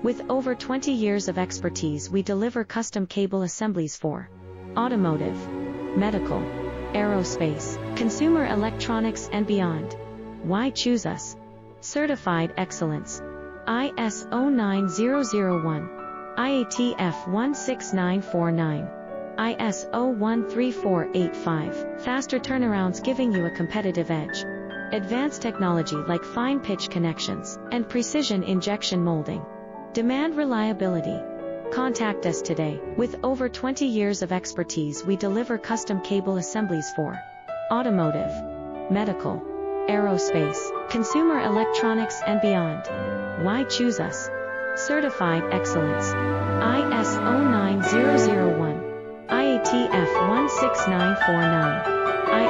With over 20 years of expertise, we deliver custom cable assemblies for automotive, medical, aerospace, consumer electronics and beyond. Why choose us? Certified excellence. ISO 9001, IATF 16949, ISO 13485. Faster turnarounds giving you a competitive edge. Advanced technology like fine pitch connections and precision injection molding. Demand reliability. Contact us today. With over 20 years of expertise, we deliver custom cable assemblies for automotive, medical, aerospace, consumer electronics and beyond. Why choose us? Certified excellence. ISO 9001, IATF 16949.